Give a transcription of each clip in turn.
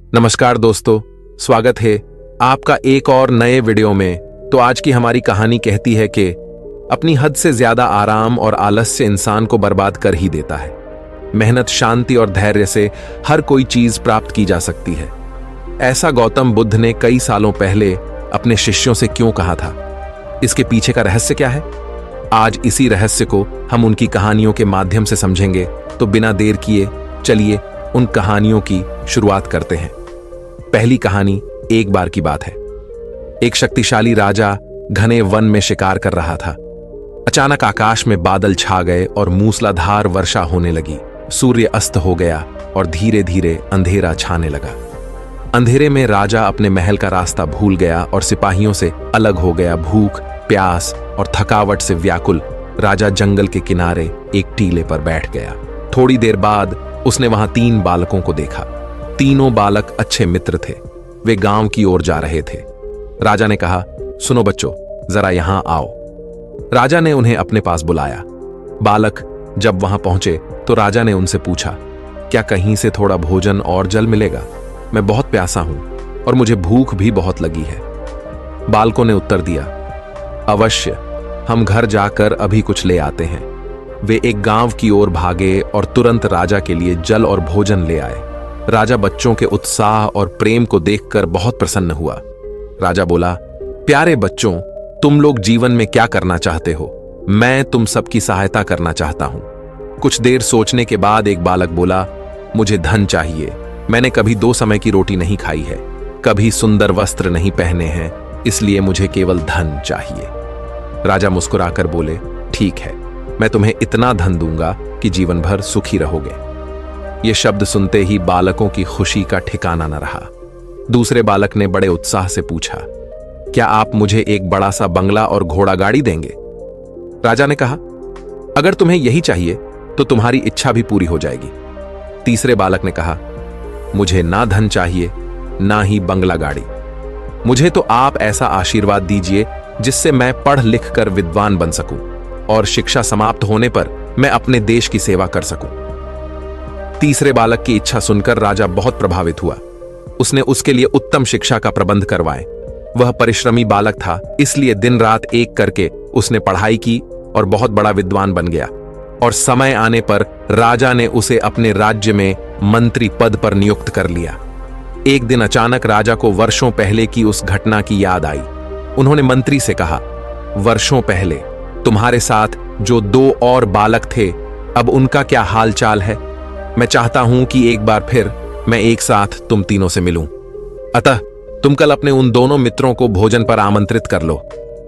नमस्कार दोस्तों, स्वागत है आपका एक और नए वीडियो में। तो आज की हमारी कहानी कहती है कि अपनी हद से ज्यादा आराम और आलस्य इंसान को बर्बाद कर ही देता है। मेहनत, शांति और धैर्य से हर कोई चीज प्राप्त की जा सकती है। ऐसा गौतम बुद्ध ने कई सालों पहले अपने शिष्यों से क्यों कहा था? इसके पीछे का रहस्य क्या है? आज इसी रहस्य को हम उनकी कहानियों के माध्यम से समझेंगे। तो बिना देर किए चलिए उन कहानियों की शुरुआत करते हैं। पहली कहानी एक बार की बात है। एक शक्तिशाली राजा घने वन में शिकार कर रहा था। अचानक आकाश में बादल छा गए और मूसलाधार वर्षा होने लगी। सूर्य अस्त हो गया और धीरे धीरे अंधेरा छाने लगा। अंधेरे में राजा अपने महल का रास्ता भूल गया और सिपाहियों से अलग हो गया। भूख, प्यास और थकावट से व्याकुल राजा जंगल के किनारे एक टीले पर बैठ गया। थोड़ी देर बाद उसने वहां 3 बालकों को देखा। तीनों बालक अच्छे मित्र थे। वे गांव की ओर जा रहे थे। राजा ने कहा, सुनो बच्चों, जरा यहां आओ। राजा ने उन्हें अपने पास बुलाया। बालक जब वहां पहुंचे तो राजा ने उनसे पूछा, क्या कहीं से थोड़ा भोजन और जल मिलेगा? मैं बहुत प्यासा हूं और मुझे भूख भी बहुत लगी है। बालकों ने उत्तर दिया, अवश्य, हम घर जाकर अभी कुछ ले आते हैं। वे एक गांव की ओर भागे और तुरंत राजा के लिए जल और भोजन ले आए। राजा बच्चों के उत्साह और प्रेम को देखकर बहुत प्रसन्न हुआ। राजा बोला, प्यारे बच्चों, तुम लोग जीवन में क्या करना चाहते हो? मैं तुम सबकी सहायता करना चाहता हूं। कुछ देर सोचने के बाद एक बालक बोला, मुझे धन चाहिए। मैंने कभी 2 समय की रोटी नहीं खाई है, कभी सुंदर वस्त्र नहीं पहने हैं, इसलिए मुझे केवल धन चाहिए। राजा मुस्कुराकर बोले, ठीक है, मैं तुम्हें इतना धन दूंगा कि जीवन भर सुखी रहोगे। ये शब्द सुनते ही बालकों की खुशी का ठिकाना न रहा। दूसरे बालक ने बड़े उत्साह से पूछा, क्या आप मुझे एक बड़ा सा बंगला और घोड़ा गाड़ी देंगे? राजा ने कहा, अगर तुम्हें यही चाहिए तो तुम्हारी इच्छा भी पूरी हो जाएगी। तीसरे बालक ने कहा, मुझे ना धन चाहिए ना ही बंगला गाड़ी। मुझे तो आप ऐसा आशीर्वाद दीजिए जिससे मैं पढ़ लिख कर विद्वान बन सकूं और शिक्षा समाप्त होने पर मैं अपने देश की सेवा कर सकूं। तीसरे बालक की इच्छा सुनकर राजा बहुत प्रभावित हुआ। उसने उसके लिए उत्तम शिक्षा का प्रबंध करवाए। वह परिश्रमी बालक था, इसलिए दिन रात एक करके उसने पढ़ाई की और बहुत बड़ा विद्वान बन गया। और समय आने पर राजा ने उसे अपने राज्य में मंत्री पद पर नियुक्त कर लिया। एक दिन अचानक राजा को वर्षों पहले की उस घटना की याद आई। उन्होंने मंत्री से कहा, वर्षों पहले तुम्हारे साथ जो 2 और बालक थे, अब उनका क्या हाल चाल है? मैं चाहता हूं कि एक बार फिर मैं एक साथ तुम तीनों से मिलूं। अतः तुम कल अपने उन दोनों मित्रों को भोजन पर आमंत्रित कर लो।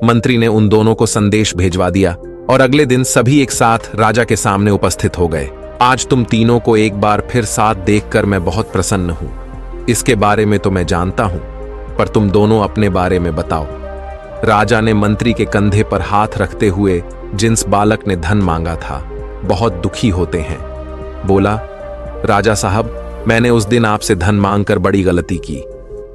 मंत्री ने उन दोनों को संदेश भेजवा दिया और अगले दिन सभी एक साथ राजा के सामने उपस्थित हो गए। आज तुम तीनों को एक बार फिर साथ देखकर मैं बहुत प्रसन्न हूं। इसके बारे में तो मैं जानता हूं, पर तुम दोनों अपने बारे में बताओ। राजा ने मंत्री के कंधे पर हाथ रखते हुए, जिस बालक ने धन मांगा था, बहुत दुखी होते हैं, बोला, राजा साहब, मैंने उस दिन आपसे धन मांगकर बड़ी गलती की।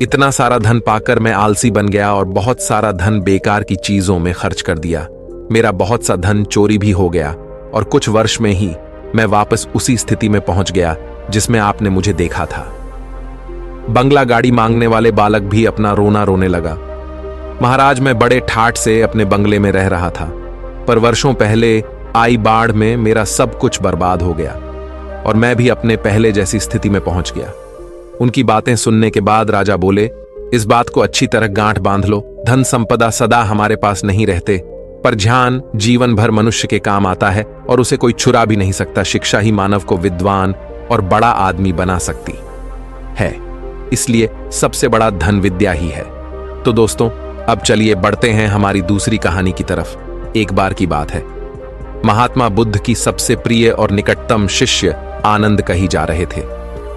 इतना सारा धन पाकर मैं आलसी बन गया और बहुत सारा धन बेकार की चीजों में खर्च कर दिया। मेरा बहुत सा धन चोरी भी हो गया और कुछ वर्ष में ही मैं वापस उसी स्थिति में पहुंच गया जिसमें आपने मुझे देखा था। बंगला गाड़ी मांगने वाले बालक भी अपना रोना रोने लगा। महाराज, मैं बड़े ठाठ से अपने बंगले में रह रहा था, पर वर्षों पहले आई बाढ़ में मेरा सब कुछ बर्बाद हो गया और मैं भी अपने पहले जैसी स्थिति में पहुंच गया। उनकी बातें सुनने के बाद राजा बोले, इस बात को अच्छी तरह गांठ बांध लो। धन संपदा सदा हमारे पास नहीं रहते, पर ध्यान जीवन भर मनुष्य के काम आता है और उसे कोई चुरा भी नहीं सकता। शिक्षा ही मानव को विद्वान और बड़ा आदमी बना सकती है, इसलिए सबसे बड़ा धन विद्या ही है। तो दोस्तों, अब चलिए बढ़ते हैं हमारी दूसरी कहानी की तरफ। एक बार की बात है, महात्मा बुद्ध की सबसे प्रिय और निकटतम शिष्य आनंद कहीं जा रहे थे।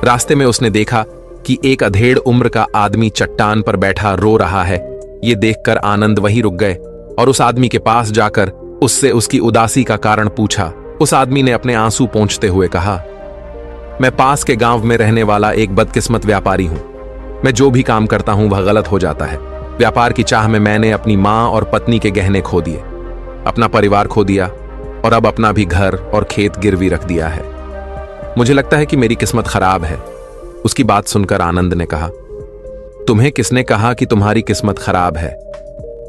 रास्ते में उसने देखा कि एक अधेड़ उम्र का आदमी चट्टान पर बैठा रो रहा है। ये देखकर आनंद वहीं रुक गए और उस आदमी के पास जाकर उससे उसकी उदासी का कारण पूछा। उस आदमी ने अपने आंसू पोंछते हुए कहा, मैं पास के गांव में रहने वाला एक बदकिस्मत व्यापारी हूं। मैं जो भी काम करता हूं वह गलत हो जाता है। व्यापार की चाह में मैंने अपनी मां और पत्नी के गहने खो दिए, अपना परिवार खो दिया और अब अपना भी घर और खेत गिरवी रख दिया है। मुझे लगता है कि मेरी किस्मत खराब है। उसकी बात सुनकर आनंद ने कहा, तुम्हें किसने कहा कि तुम्हारी किस्मत खराब है?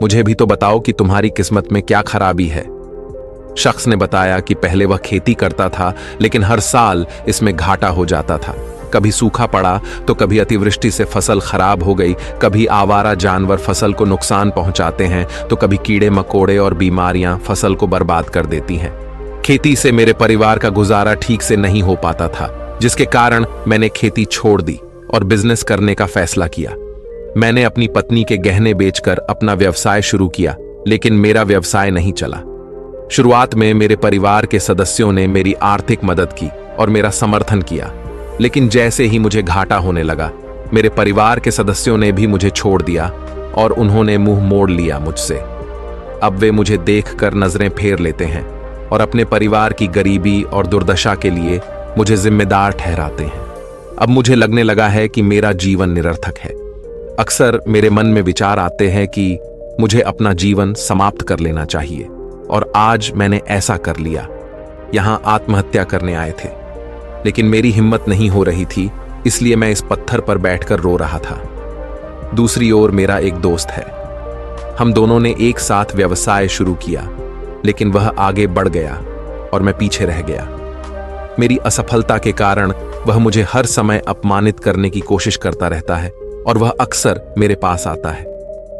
मुझे भी तो बताओ कि तुम्हारी किस्मत में क्या खराबी है। शख्स ने बताया कि पहले वह खेती करता था, लेकिन हर साल इसमें घाटा हो जाता था। कभी सूखा पड़ा तो कभी अतिवृष्टि से फसल खराब हो गई, कभी आवारा जानवर फसल को नुकसान पहुंचाते हैं, तो कभी कीड़े मकोड़े और बीमारियां फसल को बर्बाद कर देती हैं। खेती से मेरे परिवार का गुजारा ठीक से नहीं हो पाता था, जिसके कारण मैंने खेती छोड़ दी और बिजनेस करने का फैसला किया। मैंने अपनी पत्नी के गहने बेचकर अपना व्यवसाय शुरू किया, लेकिन मेरा व्यवसाय नहीं चला। शुरुआत में मेरे परिवार के सदस्यों ने मेरी आर्थिक मदद की और मेरा समर्थन किया, लेकिन जैसे ही मुझे घाटा होने लगा, मेरे परिवार के सदस्यों ने भी मुझे छोड़ दिया और उन्होंने मुंह मोड़ लिया मुझसे। अब वे मुझे देखकर नजरें फेर लेते हैं और अपने परिवार की गरीबी और दुर्दशा के लिए मुझे जिम्मेदार ठहराते हैं। अब मुझे लगने लगा है कि मेरा जीवन निरर्थक है। अक्सर मेरे मन में विचार आते हैं कि मुझे अपना जीवन समाप्त कर लेना चाहिए, और आज मैंने ऐसा कर लिया। यहां आत्महत्या करने आए थे, लेकिन मेरी हिम्मत नहीं हो रही थी, इसलिए मैं इस पत्थर पर बैठकर रो रहा था। दूसरी ओर मेरा एक दोस्त है। हम दोनों ने एक साथ व्यवसाय शुरू किया, लेकिन वह आगे बढ़ गया और मैं पीछे रह गया। मेरी असफलता के कारण वह मुझे हर समय अपमानित करने की कोशिश करता रहता है और वह अक्सर मेरे पास आता है।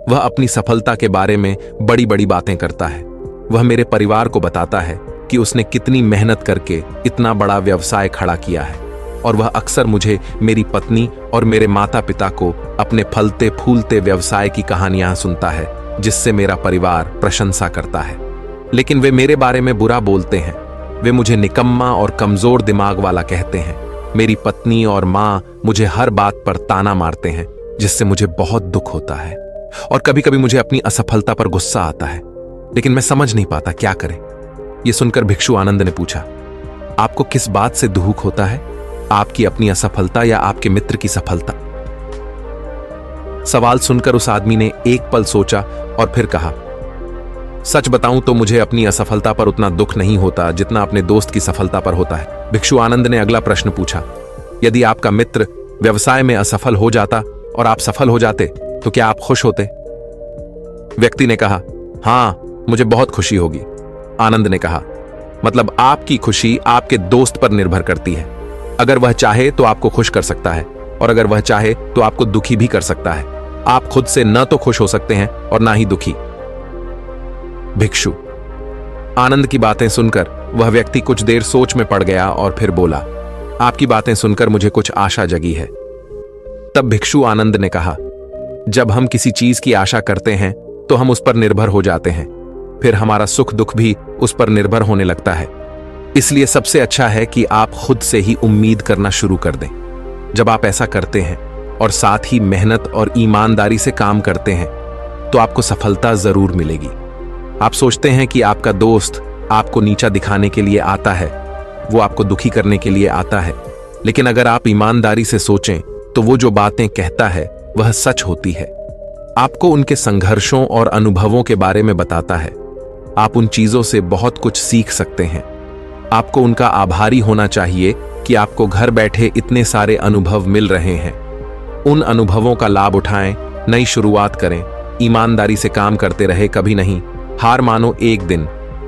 वह अपनी सफलता के बारे में बड़ी बड़ी बातें करता है। वह मेरे परिवार को बताता है कि उसने कितनी मेहनत करके इतना बड़ा व्यवसाय खड़ा किया है, और वह अक्सर मुझे, मेरी पत्नी और मेरे माता पिता को अपने फलते फूलते व्यवसाय की कहानियां सुनता है, जिससे मेरा परिवार प्रशंसा करता है। लेकिन वे मेरे बारे में बुरा बोलते हैं। वे मुझे निकम्मा और कमजोर दिमाग वाला कहते हैं। मेरी पत्नी और माँ मुझे हर बात पर ताना मारते हैं, जिससे मुझे बहुत दुख होता है, और कभी कभी मुझे अपनी असफलता पर गुस्सा आता है, लेकिन मैं समझ नहीं पाता क्या करें। यह सुनकर भिक्षु आनंद ने पूछा, आपको किस बात से दुख होता है? आपकी अपनी असफलता या आपके मित्र की सफलता? सवाल सुनकर उस आदमी ने एक पल सोचा और फिर कहा, सच बताऊं तो मुझे अपनी असफलता पर उतना दुख नहीं होता जितना अपने दोस्त की सफलता पर होता है। भिक्षु आनंद ने अगला प्रश्न पूछा, यदि आपका मित्र व्यवसाय में असफल हो जाता और आप सफल हो जाते, तो क्या आप खुश होते? व्यक्ति ने कहा, हां, मुझे बहुत खुशी होगी। आनंद ने कहा, मतलब आपकी खुशी आपके दोस्त पर निर्भर करती है। अगर वह चाहे तो आपको खुश कर सकता है, और अगर वह चाहे तो आपको दुखी भी कर सकता है। आप खुद से न तो खुश हो सकते हैं और ना ही दुखी। भिक्षु। आनंद की बातें सुनकर वह व्यक्ति कुछ देर सोच में पड़ गया और फिर बोला, आपकी बातें सुनकर मुझे कुछ आशा जगी है। तब भिक्षु आनंद ने कहा, जब हम किसी चीज की आशा करते हैं तो हम उस पर निर्भर हो जाते हैं, फिर हमारा सुख दुख भी उस पर निर्भर होने लगता है। इसलिए सबसे अच्छा है कि आप खुद से ही उम्मीद करना शुरू कर दें। जब आप ऐसा करते हैं और साथ ही मेहनत और ईमानदारी से काम करते हैं, तो आपको सफलता जरूर मिलेगी। आप सोचते हैं कि आपका दोस्त आपको नीचा दिखाने के लिए आता है, वो आपको दुखी करने के लिए आता है, लेकिन अगर आप ईमानदारी से सोचें तो वो जो बातें कहता है वह सच होती है। आपको उनके संघर्षों और अनुभवों के बारे में बताता है। आप उन चीजों से बहुत कुछ सीख सकते हैं। आपको उनका आभारी होना चाहिए कि आपको घर बैठे इतने सारे अनुभव मिल रहे हैं। उन अनुभवों का लाभ उठाएं, नई शुरुआत करें, ईमानदारी से काम करते रहे, कभी नहीं हार मानो। एक दिन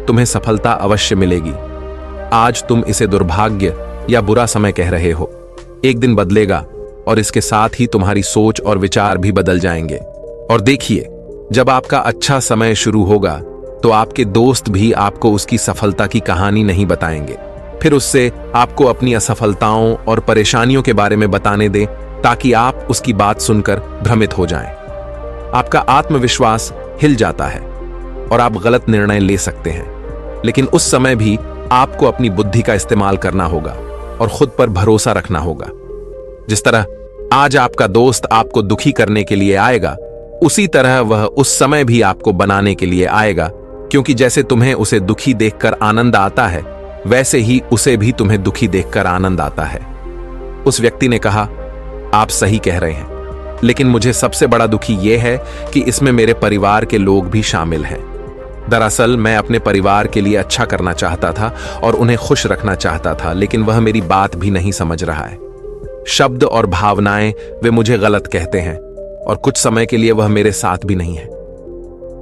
तुम्हें सफलता अवश्य मिलेगी। आज तुम इसे दुर्भाग्य या बुरा समय कह रहे हो, एक दिन बदलेगा और इसके साथ ही तुम्हारी सोच और विचार भी बदल जाएंगे। और देखिए, जब आपका अच्छा समय शुरू होगा तो आपके दोस्त भी आपको उसकी सफलता की कहानी नहीं बताएंगे। फिर उससे आपको अपनी असफलताओं और परेशानियों के बारे में बताने दें, ताकि आप उसकी बात सुनकर भ्रमित हो जाएं। आपका आत्मविश्वास हिल जाता है और आप गलत निर्णय ले सकते हैं, लेकिन उस समय भी आपको अपनी बुद्धि का इस्तेमाल करना होगा और खुद पर भरोसा रखना होगा। जिस तरह आज आपका दोस्त आपको दुखी करने के लिए आएगा, उसी तरह वह उस समय भी आपको बनाने के लिए आएगा, क्योंकि जैसे तुम्हें उसे दुखी देखकर आनंद आता है, वैसे ही उसे भी तुम्हें दुखी देखकर आनंद आता है। उस व्यक्ति ने कहा, आप सही कह रहे हैं, लेकिन मुझे सबसे बड़ा दुखी यह है कि इसमें मेरे परिवार के लोग भी शामिल हैं। दरअसल मैं अपने परिवार के लिए अच्छा करना चाहता था और उन्हें खुश रखना चाहता था, लेकिन वह मेरी बात भी नहीं समझ रहा है। शब्द और भावनाएं वे मुझे गलत कहते हैं और कुछ समय के लिए वह मेरे साथ भी नहीं है।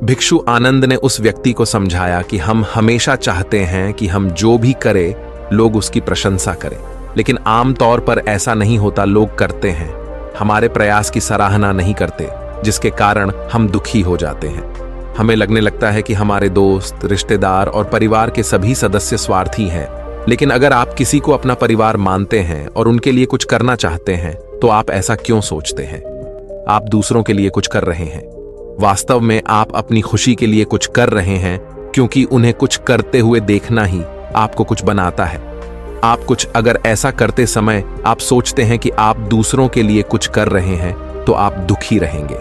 भिक्षु आनंद ने उस व्यक्ति को समझाया कि हम हमेशा चाहते हैं कि हम जो भी करें लोग उसकी प्रशंसा करें, लेकिन आमतौर पर ऐसा नहीं होता। लोग करते हैं, हमारे प्रयास की सराहना नहीं करते, जिसके कारण हम दुखी हो जाते हैं। हमें लगने लगता है कि हमारे दोस्त, रिश्तेदार और परिवार के सभी सदस्य स्वार्थी हैं। लेकिन अगर आप किसी को अपना परिवार मानते हैं और उनके लिए कुछ करना चाहते हैं तो आप ऐसा क्यों सोचते हैं? आप दूसरों के लिए कुछ कर रहे हैं। वास्तव में आप अपनी खुशी के लिए कुछ कर रहे हैं, क्योंकि उन्हें कुछ करते हुए देखना ही आपको कुछ बनाता है। आप कुछ अगर ऐसा करते समय आप सोचते हैं कि आप दूसरों के लिए कुछ कर रहे हैं तो आप दुखी रहेंगे।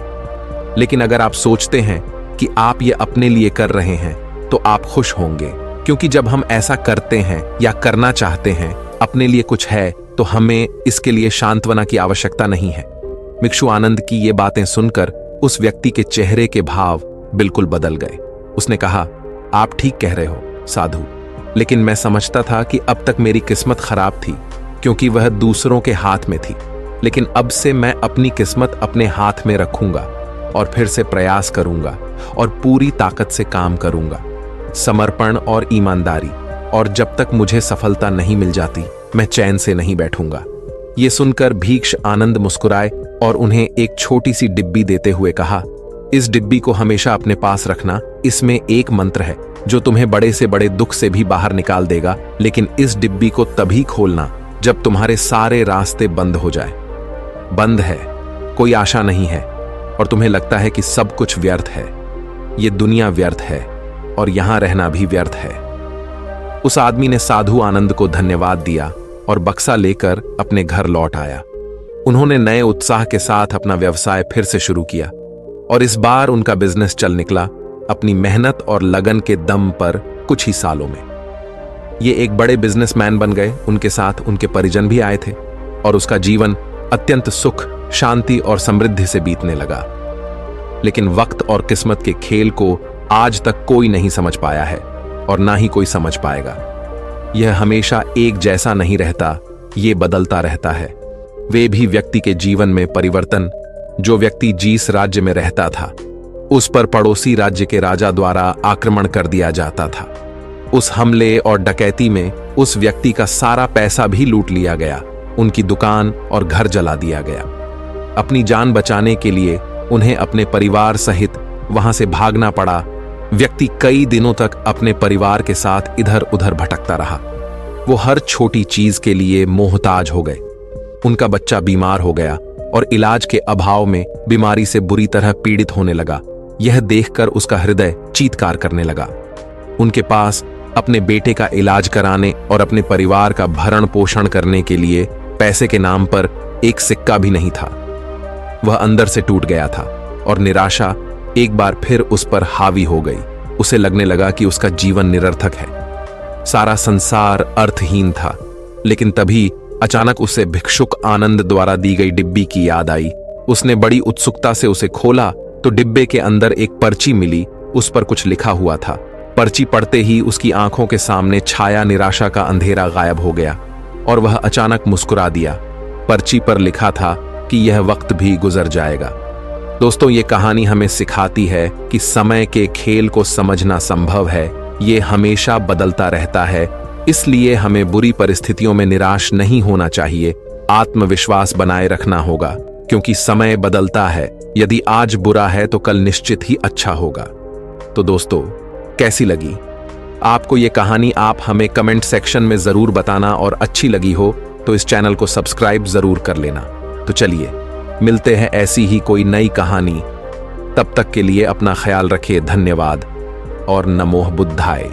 लेकिन अगर आप सोचते हैं कि आप ये अपने लिए कर रहे हैं तो आप खुश होंगे, क्योंकि जब हम ऐसा करते हैं या करना चाहते हैं अपने लिए कुछ है तो हमें इसके लिए सांत्वना की आवश्यकता नहीं है। भिक्षु आनंद की ये बातें सुनकर उस व्यक्ति के चेहरे के भाव बिल्कुल बदल गए। उसने कहा, आप ठीक कह रहे हो साधु, लेकिन मैं समझता था कि अब तक मेरी किस्मत खराब थी क्योंकि वह दूसरों के हाथ में थी। लेकिन अब से मैं अपनी किस्मत अपने हाथ में रखूंगा और फिर से प्रयास करूंगा और पूरी ताकत से काम करूंगा, समर्पण और ईमानदारी। और जब तक मुझे सफलता नहीं मिल जाती मैं चैन से नहीं बैठूंगा। ये सुनकर भिक्ष आनंद मुस्कुराए और उन्हें एक छोटी सी डिब्बी देते हुए कहा, इस डिब्बी को हमेशा अपने पास रखना। इसमें एक मंत्र है जो तुम्हें बड़े से बड़े दुख से भी बाहर निकाल देगा, लेकिन इस डिब्बी को तभी खोलना जब तुम्हारे सारे रास्ते बंद हो जाए। बंद है, कोई आशा नहीं है और तुम्हें लगता है कि सब कुछ व्यर्थ है, ये दुनिया व्यर्थ है और यहां रहना भी व्यर्थ है। उस आदमी ने साधु आनंद को धन्यवाद दिया और बक्सा लेकर अपने घर लौट आया। उन्होंने नए उत्साह के साथ अपना व्यवसाय फिर से शुरू किया और इस बार उनका बिजनेस चल निकला, अपनी मेहनत और लगन के दम पर कुछ ही सालों में। ये एक बड़े बिजनेसमैन बन गए। उनके साथ उनके परिजन भी आए थे और उसका जीवन अत्यंत सुख, शांति और समृद्धि से बीतने लगा। लेकिन वक्त और किस्मत के खेल को आज तक कोई नहीं समझ पाया है और ना ही कोई समझ पाएगा। यह हमेशा एक जैसा नहीं रहता, ये बदलता रहता है। वे भी व्यक्ति के जीवन में परिवर्तन। जो व्यक्ति जिस राज्य में रहता था उस पर पड़ोसी राज्य के राजा द्वारा आक्रमण कर दिया जाता था। उस हमले और डकैती में उस व्यक्ति का सारा पैसा भी लूट लिया गया, उनकी दुकान और घर जला दिया गया। अपनी जान बचाने के लिए उन्हें अपने परिवार सहित वहां से भागना पड़ा। व्यक्ति कई दिनों तक अपने परिवार के साथ इधर उधर भटकता रहा। वो हर छोटी चीज के लिए मोहताज हो गए। उनका बच्चा बीमार हो गया और इलाज के अभाव में बीमारी से बुरी तरह पीड़ित होने लगा। यह देखकर उसका हृदय चीत्कार करने लगा। उनके पास अपने बेटे का इलाज कराने और अपने परिवार का भरण पोषण करने के लिए पैसे के नाम पर एक सिक्का भी नहीं था। वह अंदर से टूट गया था और निराशा एक बार फिर उस पर हावी हो गई। उसे लगने लगा कि उसका जीवन निरर्थक है, सारा संसार अर्थहीन था। लेकिन तभी अचानक उसे भिक्षुक आनंद द्वारा दी गई डिब्बी की याद आई। उसने बड़ी उत्सुकता से उसे खोला तो डिब्बे के अंदर एक पर्ची मिली। उस पर कुछ लिखा हुआ था। पर्ची पढ़ते ही उसकी आंखों के सामने छाया निराशा का अंधेरा गायब हो गया और वह अचानक मुस्कुरा दिया। पर्ची पर लिखा था कि यह वक्त भी गुजर जाएगा। दोस्तों, ये कहानी हमें सिखाती है कि समय के खेल को समझना संभव है। ये हमेशा बदलता रहता है, इसलिए हमें बुरी परिस्थितियों में निराश नहीं होना चाहिए। आत्मविश्वास बनाए रखना होगा, क्योंकि समय बदलता है। यदि आज बुरा है तो कल निश्चित ही अच्छा होगा। तो दोस्तों, कैसी लगी आपको ये कहानी? आप हमें कमेंट सेक्शन में जरूर बताना और अच्छी लगी हो तो इस चैनल को सब्सक्राइब जरूर कर लेना। तो चलिए मिलते हैं ऐसी ही कोई नई कहानी। तब तक के लिए अपना ख्याल रखिए। धन्यवाद और नमो बुद्धाय।